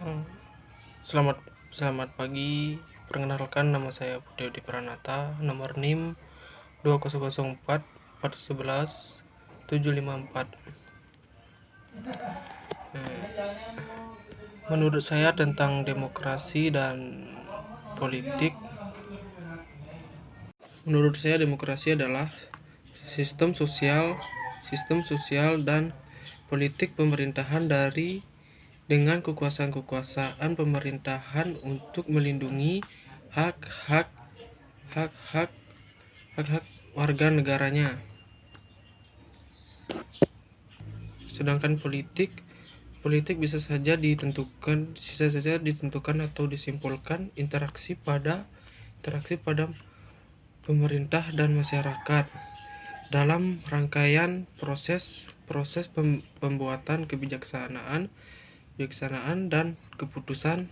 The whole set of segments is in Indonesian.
Hmm, Selamat selamat pagi. Perkenalkan, nama saya Budi Pranata, nomor NIM 2004 411 754. Menurut saya tentang demokrasi dan politik, menurut saya demokrasi adalah sistem sosial dan politik pemerintahan dengan kekuasaan pemerintahan untuk melindungi hak-hak hak-hak hak-hak warga negaranya. Sedangkan politik bisa saja ditentukan atau disimpulkan interaksi pada pemerintah dan masyarakat dalam rangkaian proses pembuatan kebijaksanaan dan keputusan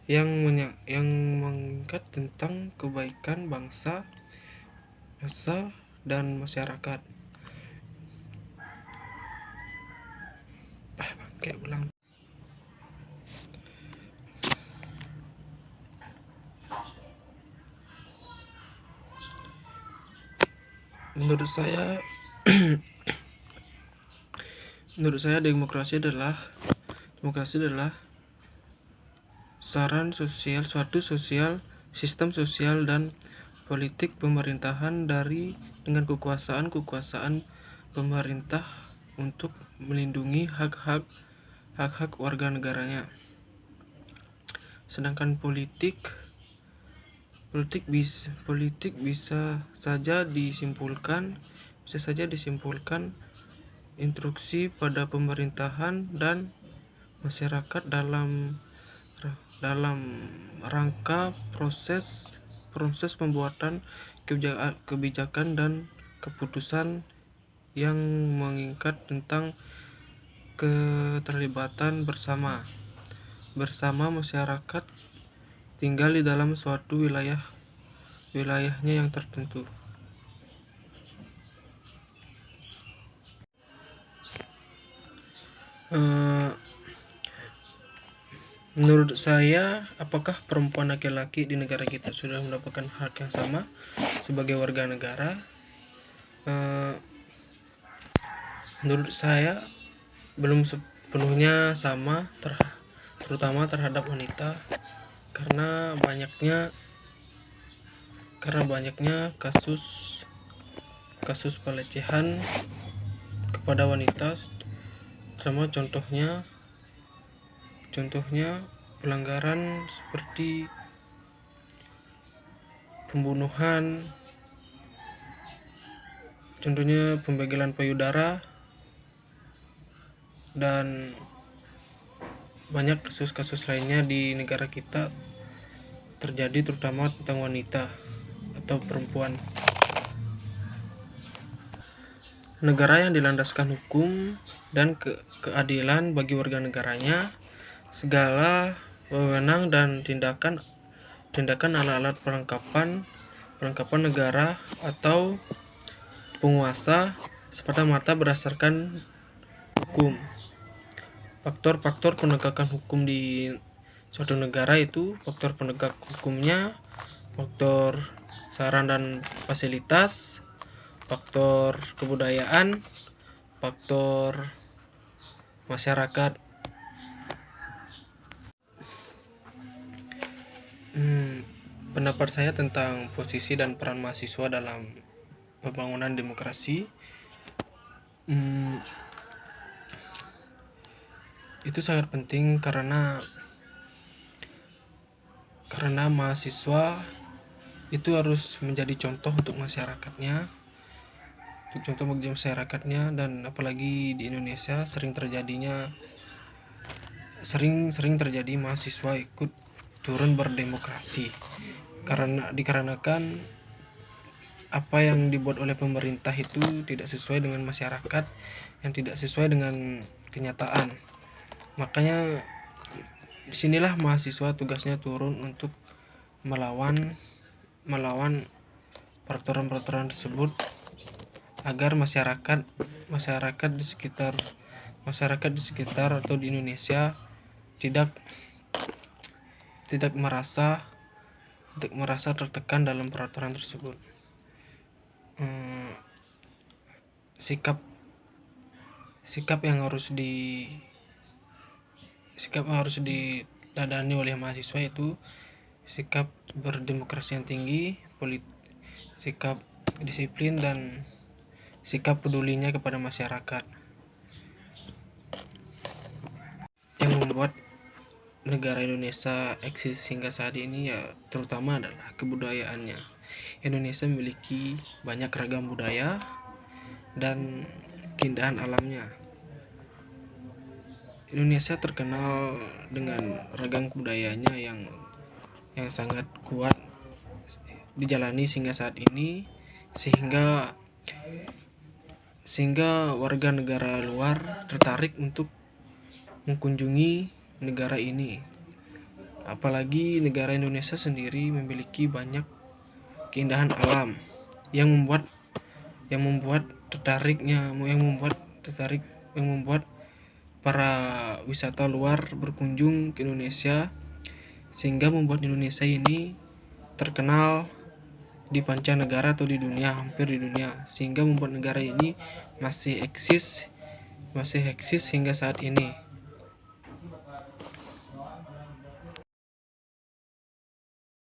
yang mengikat tentang kebaikan bangsa dan masyarakat. Menurut saya demokrasi adalah sistem sosial dan politik pemerintahan dengan kekuasaan pemerintah untuk melindungi hak-hak warga negaranya. Sedangkan politik bisa saja disimpulkan instruksi pada pemerintahan dan masyarakat dalam rangka proses pembuatan kebijakan dan keputusan yang mengikat tentang keterlibatan bersama masyarakat tinggal di dalam suatu wilayahnya yang tertentu. Menurut saya, apakah perempuan laki-laki di negara kita sudah mendapatkan hak yang sama sebagai warga negara? Menurut saya belum sepenuhnya sama, terutama terhadap wanita, karena banyaknya kasus pelecehan kepada wanita, sama contohnya pelanggaran seperti pembunuhan, contohnya pembegalan payudara, dan banyak kasus-kasus lainnya di negara kita terjadi, terutama tentang wanita atau perempuan. Negara yang dilandaskan hukum dan keadilan bagi warga negaranya, segala wewenang dan tindakan alat-alat perlengkapan negara atau penguasa semata-mata berdasarkan hukum. Faktor penegakan hukum di suatu negara itu faktor penegak hukumnya, faktor saran dan fasilitas, faktor kebudayaan, faktor masyarakat. Pendapat saya tentang posisi dan peran mahasiswa dalam pembangunan demokrasi, itu sangat penting karena mahasiswa itu harus menjadi contoh untuk masyarakatnya, dan apalagi di Indonesia sering terjadi mahasiswa ikut turun berdemokrasi dikarenakan apa yang dibuat oleh pemerintah itu tidak sesuai dengan masyarakat, yang tidak sesuai dengan kenyataan. Makanya disinilah mahasiswa tugasnya turun untuk melawan peraturan tersebut agar masyarakat di sekitar atau di Indonesia tidak tidak merasa tertekan dalam peraturan tersebut. Sikap yang harus didadani oleh mahasiswa itu sikap berdemokrasi yang tinggi, sikap disiplin, dan sikap pedulinya kepada masyarakat. Yang membuat negara Indonesia eksis hingga saat ini ya terutama adalah kebudayaannya. Indonesia memiliki banyak ragam budaya dan keindahan alamnya. Indonesia terkenal dengan ragam budayanya yang sangat kuat dijalani hingga saat ini, sehingga warga negara luar tertarik untuk mengunjungi negara ini. Apalagi negara Indonesia sendiri memiliki banyak keindahan alam yang membuat para wisata luar berkunjung ke Indonesia, sehingga membuat Indonesia ini terkenal di mancanegara atau di dunia, hampir di dunia, sehingga membuat negara ini masih eksis hingga saat ini.